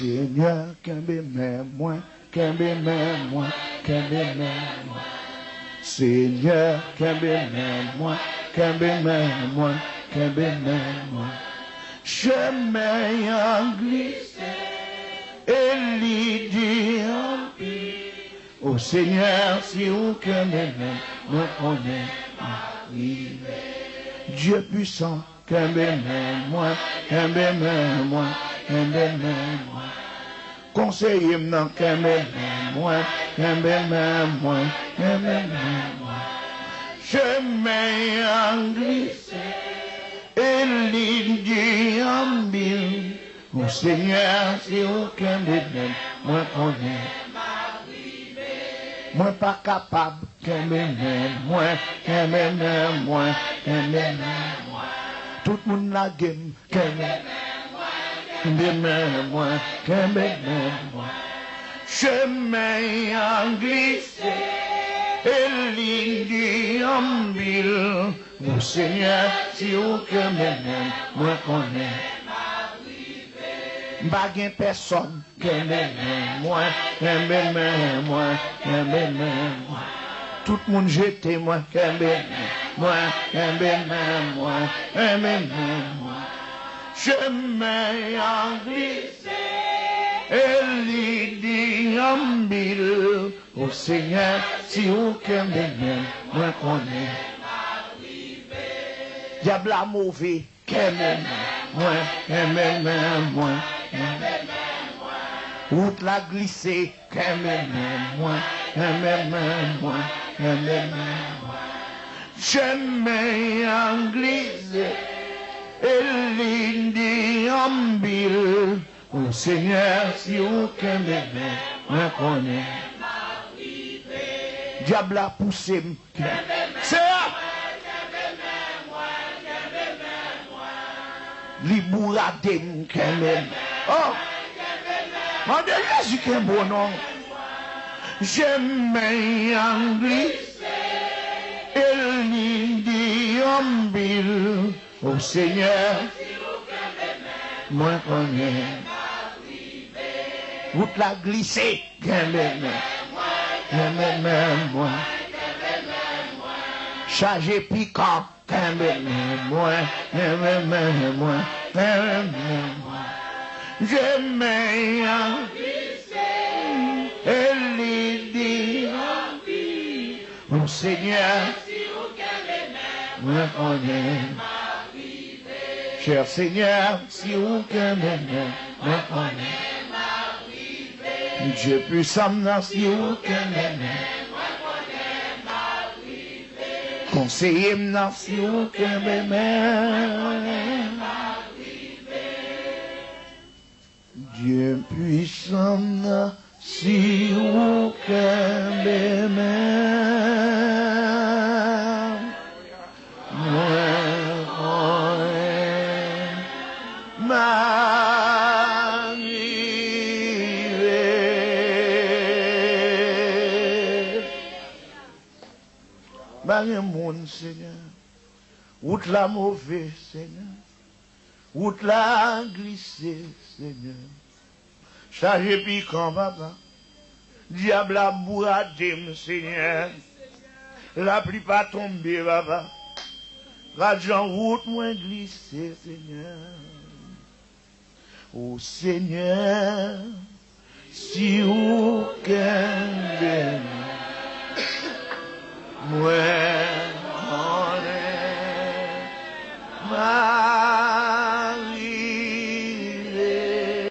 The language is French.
Seigneur, kembe moi, kembe moi, kembe moi. Seigneur, kembe moi, kembe moi, kembe moi. Chemin en glissé, et l'idée en pire. Oh Seigneur, si vous kembe moi, on est arrivé. Dieu puissant, kembe moi, kembe moi, kembe moi. Conseiller m'nan kembe moi, kembe moi, kembe moi. Chemin en glissé, et l'idée en mille. Mon Seigneur, si vous kembe moi, on est arrivé. Moi pas capable, kembe moi, kembe moi, kembe moi. Tout le monde la game, kembe moi, kembe moi. Chemin en glissé, et l'idée en mille. Mon Seigneur, si vous kembe moi, qu'on est arrivé. Baguen personne, kembe moi, kembe moi, kembe moi. Tout le monde jette moi, kembe moi, kembe moi, kembe moi. Chemin en glissé, et l'idée en mille. Au Seigneur, si vous kembe moi qu'on est arrivé. Diable a mauvais, kembe moi, kembe moi, kembe moi. Route la glissé, kembe moi, kembe moi, kembe moi. Chemin en glissé, et l'idée en mille. Oh Seigneur, si vous kembe moi qu'on est arrivé. Diable a poussé, c'est là. Li bourrade kembe. Oh, mon Dieu, Jésus qui est bon nom. J'aime en glissé, et l'idée en mille. Oh Seigneur, moi qu'on est arrivé. Route la glissée, kembe moi. Chargé piquant, kembe moi, kembe moi. J'aime en glissé, et l'idée en vie. Mon Seigneur, moi qu'on est. Cher Seigneur, si vous kembe moi qu'on est arrivé. Dieu puissant, si vous kembe moi qu'on est arrivé. Conseiller m'nan, si vous kembe moi arrivé. Dieu puissant, si vous kembe Baguen monde, Seigneur. Route la mauvaise, Seigneur. Route la glissée, Seigneur. Chargé piquant, papa. Diable a bourradé, Seigneur. La pluie pas tombée, papa. Radjan route moins glissée, Seigneur. Oh Seigneur, si vous kembe moi on est